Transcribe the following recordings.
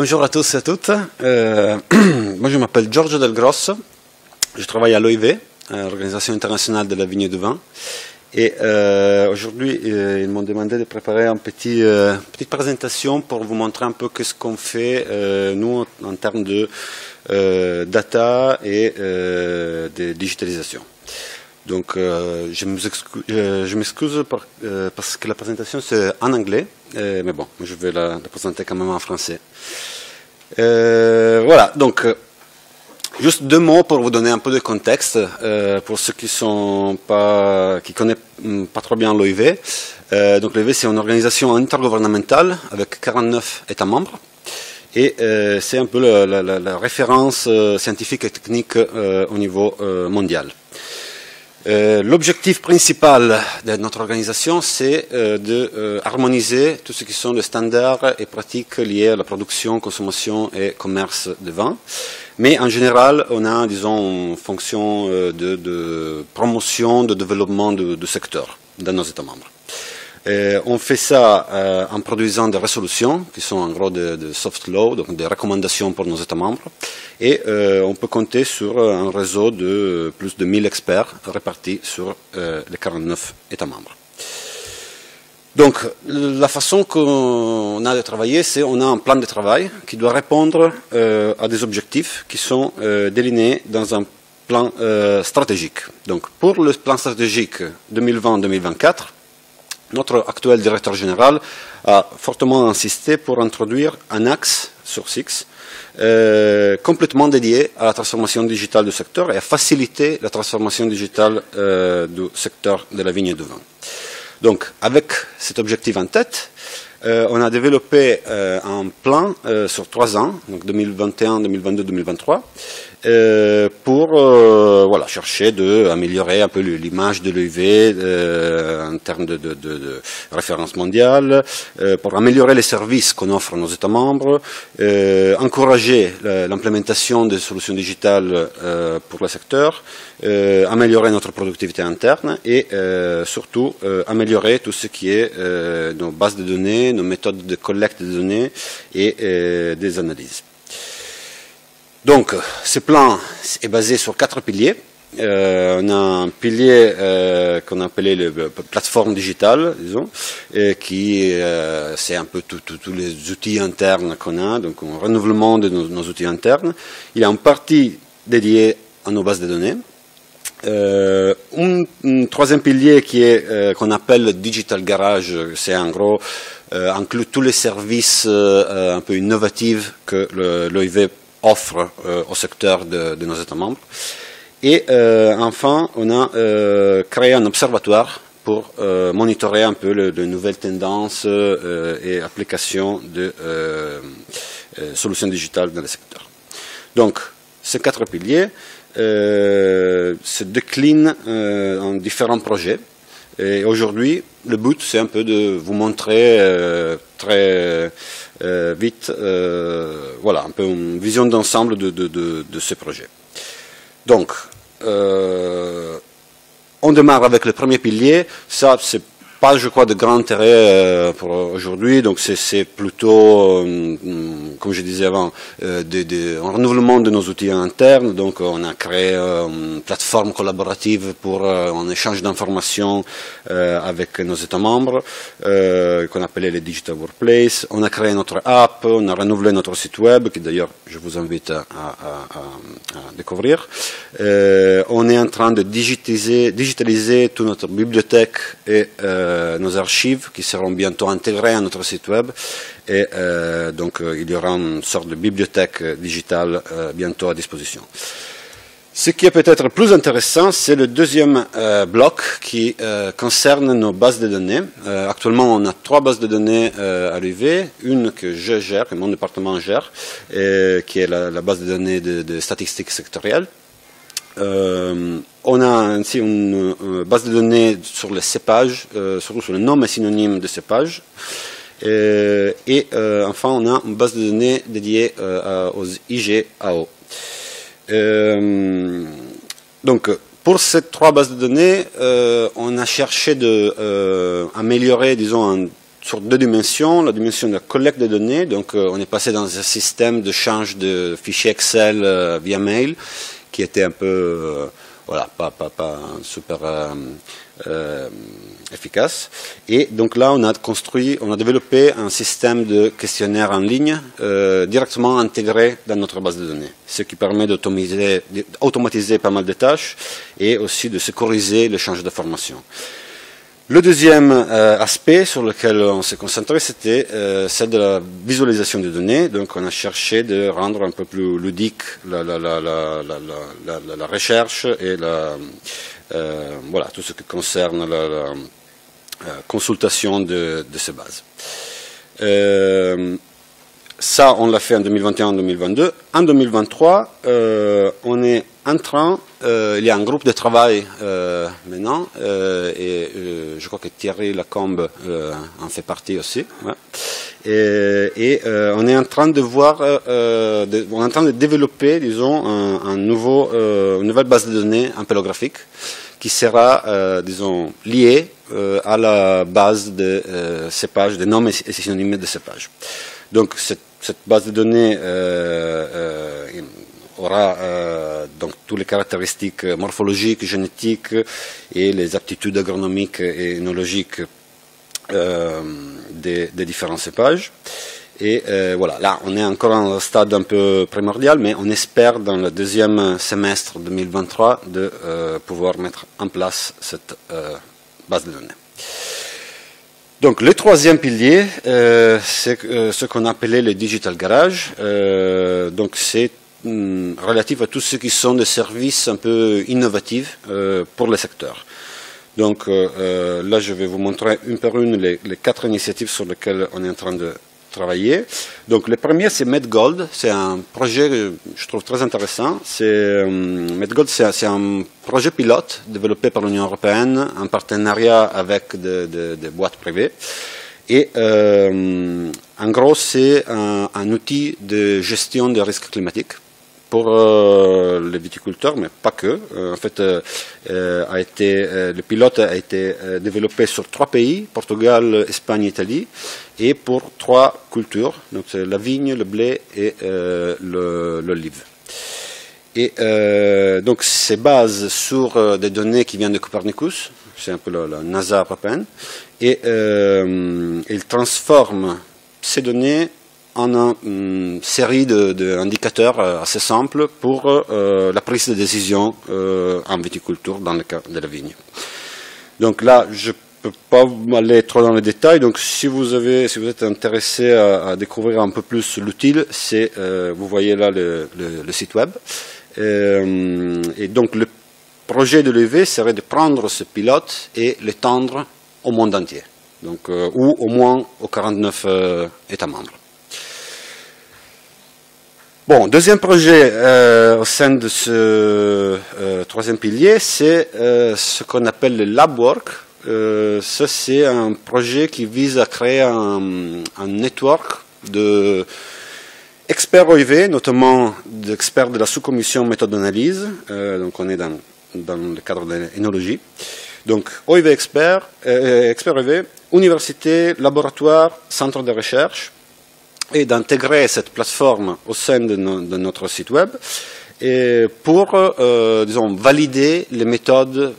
Bonjour à tous et à toutes. Moi, je m'appelle Giorgio Del Grosso. Je travaille à l'OIV, l'Organisation internationale de la vigne et du vin. Et aujourd'hui, ils m'ont demandé de préparer une petite présentation pour vous montrer un peu ce qu'on fait, nous, en termes de data et de digitalisation. Donc, je m'excuse parce que la présentation c'est en anglais, mais bon, je vais la présenter quand même en français. Voilà, donc, juste deux mots pour vous donner un peu de contexte, pour ceux qui connaissent pas trop bien l'OIV. Donc, l'OIV, c'est une organisation intergouvernementale avec 49 États membres. Et c'est un peu la référence scientifique et technique au niveau mondial. L'objectif principal de notre organisation, c'est de harmoniser tout ce qui sont les standards et pratiques liées à la production, consommation et commerce de vin. Mais en général, on a, disons, une fonction de promotion, de développement du secteur dans nos États membres. On fait ça en produisant des résolutions, qui sont en gros de soft law, donc des recommandations pour nos États membres. Et on peut compter sur un réseau de plus de 1000 experts répartis sur les 49 États membres. Donc, la façon qu'on a de travailler, c'est qu'on a un plan de travail qui doit répondre à des objectifs qui sont delinéés dans un plan stratégique. Donc, pour le plan stratégique 2020-2024, notre actuel directeur général a fortement insisté pour introduire un axe sur 6 complètement dédié à la transformation digitale du secteur et à faciliter la transformation digitale du secteur de la vigne et du vin. Donc, avec cet objectif en tête, on a développé un plan sur 3 ans, donc 2021, 2022, 2023, pour voilà, chercher d'améliorer un peu l'image de l'OIV en termes de référence mondiale, pour améliorer les services qu'on offre à nos États membres, encourager l'implémentation des solutions digitales pour le secteur, améliorer notre productivité interne et surtout améliorer tout ce qui est nos bases de données, nos méthodes de collecte de données et des analyses. Donc, ce plan est basé sur 4 piliers. On a un pilier qu'on appelait la plateforme digitale, disons, qui c'est un peu tous les outils internes qu'on a, donc un renouvellement de nos outils internes. Il y a une partie dédiée à nos bases de données. Un troisième pilier qui est qu'on appelle le Digital Garage, c'est en gros inclut tous les services un peu innovatifs que l'OIV offre au secteur de nos États membres. Et enfin, on a créé un observatoire pour monitorer un peu les nouvelles tendances et applications de solutions digitales dans le secteur. Donc, ces 4 piliers se déclinent en différents projets. Et aujourd'hui, le but, c'est un peu de vous montrer très vite, voilà, un peu une vision d'ensemble de ce projet. Donc, on démarre avec le premier pilier. Ça, c'est pas, je crois, de grand intérêt pour aujourd'hui. Donc, c'est plutôt, comme je disais avant, un renouvellement de nos outils internes. Donc, on a créé une plateforme collaborative pour un échange d'informations avec nos États membres, qu'on appelait les Digital Workplace. On a créé notre app, on a renouvelé notre site web, qui d'ailleurs, je vous invite à découvrir. On est en train de digitaliser toute notre bibliothèque et nos archives qui seront bientôt intégrées à notre site web et donc il y aura une sorte de bibliothèque digitale bientôt à disposition. Ce qui est peut-être plus intéressant, c'est le deuxième bloc qui concerne nos bases de données. Actuellement, on a 3 bases de données à l'OIV, une que je gère, que mon département gère, qui est la base de données de statistiques sectorielles. On a ainsi une base de données sur les cépages, surtout sur les noms et synonymes de cépages. Et enfin, on a une base de données dédiée aux IGAO. Donc, pour ces 3 bases de données, on a cherché d'améliorer, disons, sur deux dimensions. La dimension de la collecte de données, donc on est passé dans un système de change de fichiers Excel via mail, qui était un peu, voilà, pas super efficace. Et donc là, on a développé un système de questionnaire en ligne directement intégré dans notre base de données, ce qui permet d'automatiser pas mal de tâches et aussi de sécuriser l'échange d'informations. Le deuxième aspect sur lequel on s'est concentré, c'était celle de la visualisation des données. Donc on a cherché de rendre un peu plus ludique la recherche et voilà, tout ce qui concerne la consultation de ces bases. Ça, on l'a fait en 2021-2022. En 2023, on est en train, il y a un groupe de travail maintenant, et je crois que Thierry Lacombe en fait partie aussi. Ouais. Et on est en train de voir, on est en train de développer, disons, une nouvelle base de données ampélographique qui sera, disons, liée à la base de cépages, des noms et synonymes de cépages. Donc cette base de données aura donc toutes les caractéristiques morphologiques, génétiques et les aptitudes agronomiques et œnologiques des différents cépages. Et voilà, là on est encore à un stade un peu primordial, mais on espère dans le deuxième semestre 2023 de pouvoir mettre en place cette base de données. Donc le troisième pilier, c'est ce qu'on appelait le Digital Garage. Donc c'est relatif à tous ceux qui sont des services un peu innovatifs pour le secteur. Donc là, je vais vous montrer une par une les 4 initiatives sur lesquelles on est en train de travailler. Donc le premier, c'est MedGold. C'est un projet que je trouve très intéressant. MedGold, c'est un projet pilote développé par l'Union européenne en partenariat avec des boîtes privées. Et en gros, c'est un outil de gestion des risques climatiques pour les viticulteurs, mais pas que. En fait, le pilote a été développé sur 3 pays, Portugal, Espagne, Italie, et pour 3 cultures, donc c'est la vigne, le blé et l'olive. Et donc c'est basé sur des données qui viennent de Copernicus, c'est un peu la NASA européenne, et il transforme ces données en une série d'indicateurs assez simples pour la prise de décision en viticulture dans le cas de la vigne. Donc là, je ne peux pas aller trop dans les détails. Donc si vous êtes intéressé à découvrir un peu plus l'outil, vous voyez là le site web. Et donc le projet de l'EV serait de prendre ce pilote et l'étendre au monde entier, donc, ou au moins aux 49 États membres. Bon, deuxième projet au sein de ce troisième pilier, c'est ce qu'on appelle le Lab Work. Ça, c'est un projet qui vise à créer un network d'experts OIV, notamment d'experts de la sous-commission méthode d'analyse. Donc, on est dans le cadre de l'énologie. Donc, OIV experts OIV, universités, laboratoires, centres de recherche, et d'intégrer cette plateforme au sein de notre site web et pour, disons, valider les méthodes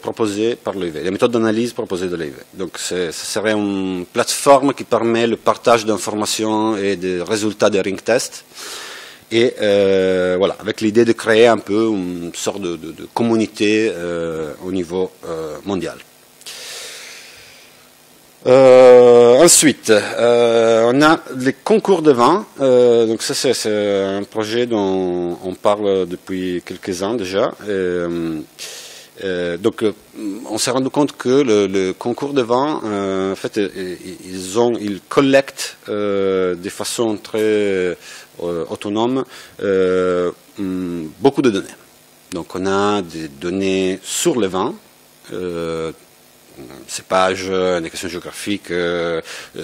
proposées par l'EIV, les méthodes d'analyse proposées de l'EIV. Donc, ce serait une plateforme qui permet le partage d'informations et des résultats des ring tests. Et voilà, avec l'idée de créer un peu une sorte de communauté au niveau mondial. Ensuite, on a les concours de vin. Donc ça, c'est un projet dont on parle depuis quelques ans déjà. Donc, on s'est rendu compte que le concours de vin, en fait, ils collectent de façon très autonome beaucoup de données. Donc, on a des données sur le vin. Cépage, indications géographiques,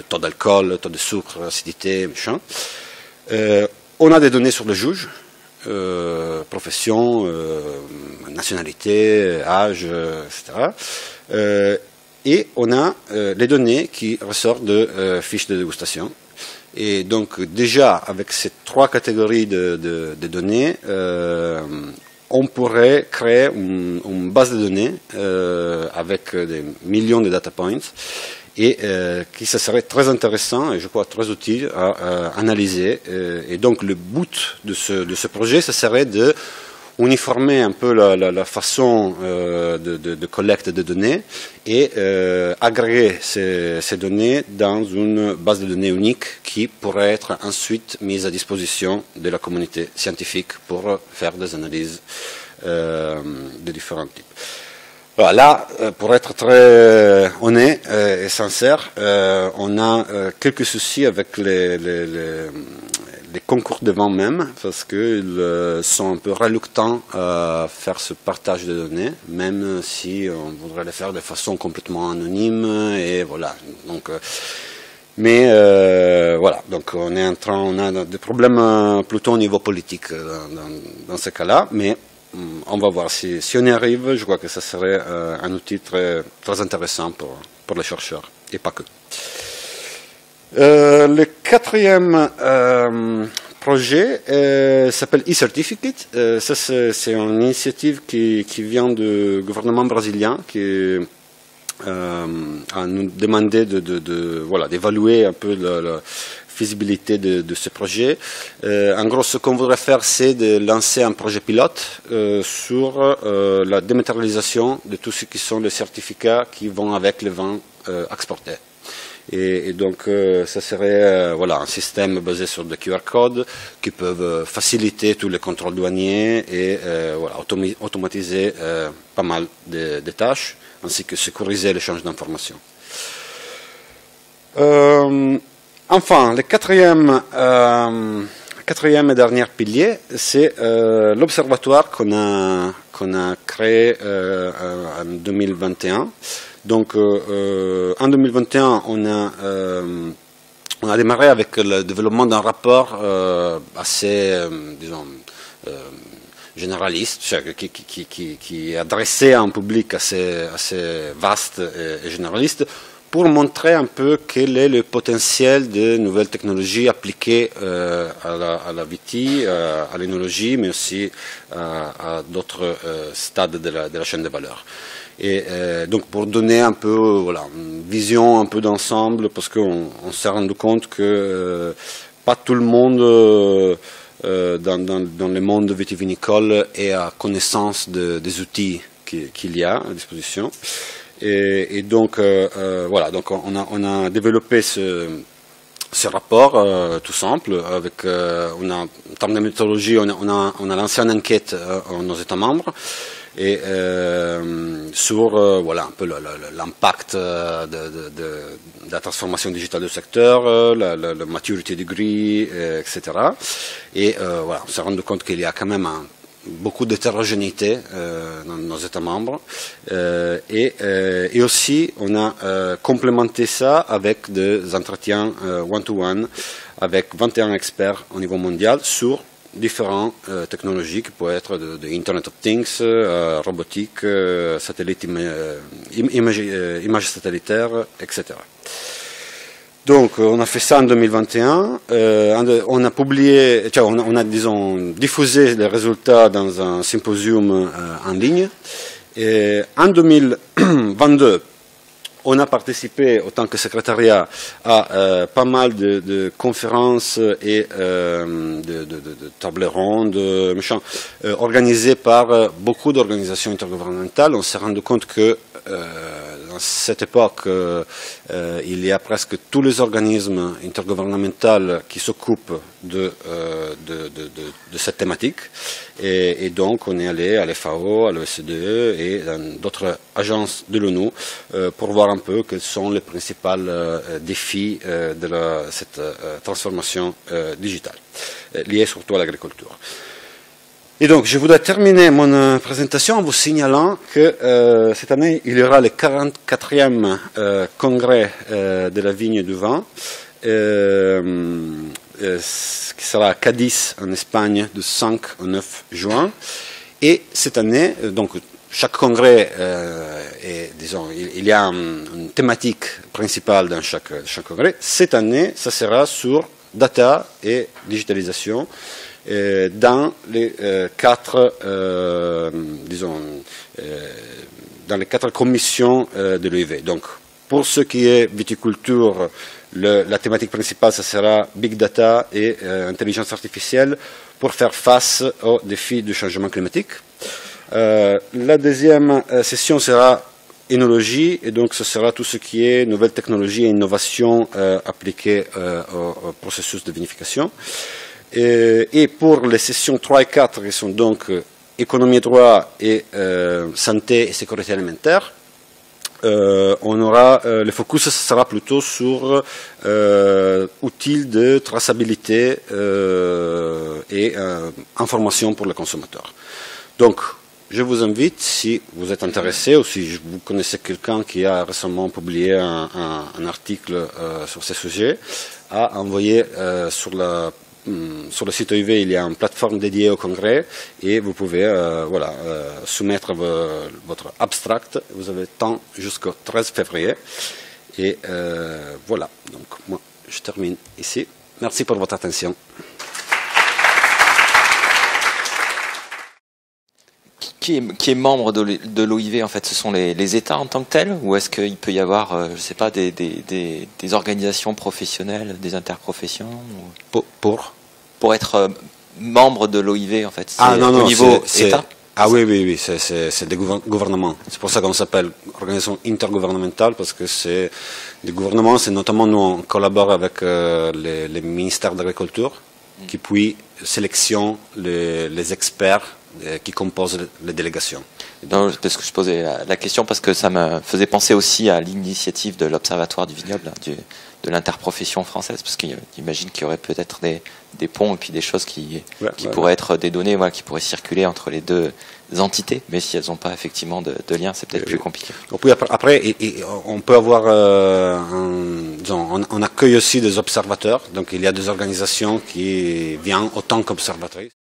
taux d'alcool, taux de sucre, acidité, machin. On a des données sur le juge, profession, nationalité, âge, etc. et on a les données qui ressortent de fiches de dégustation. Et donc déjà avec ces trois catégories de données, on pourrait créer une base de données avec des millions de data points et qui ça serait très intéressant et je crois très utile à analyser. Et donc le but de ce projet, ça serait de uniformer un peu la façon de collecte de données et agréger ces données dans une base de données unique qui pourrait être ensuite mise à disposition de la communauté scientifique pour faire des analyses de différents types. Voilà, là, pour être très honnête et sincère, on a quelques soucis avec les concours de vent même, parce qu'ils sont un peu reluctants à faire ce partage de données, même si on voudrait le faire de façon complètement anonyme, et voilà. Donc, mais voilà, donc on a des problèmes plutôt au niveau politique dans ce cas-là, mais on va voir si on y arrive. Je crois que ça serait un outil très, très intéressant pour les chercheurs, et pas que. Le quatrième projet s'appelle e-Certificate. Ça, c'est une initiative qui vient du gouvernement brésilien qui a nous demandé d'évaluer un peu la faisabilité de ce projet. En gros, ce qu'on voudrait faire, c'est de lancer un projet pilote sur la dématérialisation de tout ce qui sont les certificats qui vont avec les vins exportés. Et donc, ça serait un système basé sur des QR codes qui peuvent faciliter tous les contrôles douaniers et automatiser pas mal de tâches, ainsi que sécuriser l'échange d'informations. Enfin, le quatrième et dernier pilier, c'est l'observatoire qu'on a créé en 2021. Donc, en 2021, on a démarré avec le développement d'un rapport assez, disons, généraliste, qui est adressé à un public assez vaste et généraliste, pour montrer un peu quel est le potentiel de nouvelles technologies appliquées à la VT, à l'énologie, mais aussi à d'autres stades de la chaîne de valeur. Et donc pour donner un peu une vision un peu d'ensemble, parce qu'on s'est rendu compte que pas tout le monde dans le monde vitivinicole est à connaissance des outils qu'il y a à disposition. Et donc donc on a développé ce rapport tout simple avec en termes de méthodologie, on a lancé une enquête à nos États membres. Et sur un peu l'impact de la transformation digitale du secteur, la maturity degree, etc. Et on s'est rendu compte qu'il y a quand même beaucoup d'hétérogénéité dans nos États membres. Et aussi, on a complémenté ça avec des entretiens one-to-one avec 21 experts au niveau mondial sur différentes technologies qui peuvent être de Internet of Things, robotique, satellite, images satellitaires, etc. Donc, on a fait ça en 2021. On a publié, on a disons diffusé les résultats dans un symposium en ligne. Et en 2022, on a participé, autant que secrétariat, à pas mal de conférences et de tables rondes organisées par beaucoup d'organisations intergouvernementales. On s'est rendu compte que dans cette époque, il y a presque tous les organismes intergouvernementaux qui s'occupent de cette thématique. Et donc, on est allé à l'FAO, à l'OCDE et dans d'autres agences de l'ONU pour voir un peu quels sont les principaux défis de cette transformation digitale, liée surtout à l'agriculture. Et donc, je voudrais terminer mon présentation en vous signalant que cette année, il y aura le 44e congrès de la vigne et du vin, qui sera à Cadiz, en Espagne, du 5 au 9 juin. Et cette année, donc chaque congrès, il y a une thématique principale dans chaque congrès. Cette année, ça sera sur data et digitalisation dans les dans les quatre commissions de l'OIV. Donc, pour ce qui est viticulture, la thématique principale, ça sera Big Data et intelligence artificielle pour faire face aux défis du changement climatique. La deuxième session sera énologie, et donc ce sera tout ce qui est nouvelles technologies et innovations appliquées au processus de vinification. Et pour les sessions 3 et 4, qui sont donc économie et droit et santé et sécurité alimentaire, on aura le focus sera plutôt sur outils de traçabilité et information pour le consommateur. Donc, je vous invite, si vous êtes intéressé ou si vous connaissez quelqu'un qui a récemment publié un article sur ces sujets, à envoyer sur le site OIV, il y a une plateforme dédiée au congrès et vous pouvez soumettre votre abstract. Vous avez le temps jusqu'au 13 février. Et voilà, donc moi je termine ici. Merci pour votre attention. Qui est membre de l'OIV, en fait? Ce sont les États en tant que tels, ou est-ce qu'il peut y avoir, je ne sais pas, des organisations professionnelles, des interprofessions pour être membre de l'OIV, en fait? Au niveau État? Ah oui, c'est des gouvernements. C'est pour ça qu'on s'appelle organisation intergouvernementale, parce que c'est des gouvernements, c'est notamment nous on collabore avec les ministères d'agriculture, qui puis sélectionnent les experts qui composent les délégations. Non, parce que je posais la question parce que ça me faisait penser aussi à l'initiative de l'Observatoire du vignoble, de l'interprofession française, parce qu'il j'imagine qu'il y aurait peut-être des ponts et puis des choses qui pourraient être des données qui pourraient circuler entre les deux entités, mais si elles n'ont pas effectivement de lien, c'est peut-être plus compliqué. Puis après, on peut avoir, on accueille aussi des observateurs, donc il y a des organisations qui viennent autant qu'observatrices.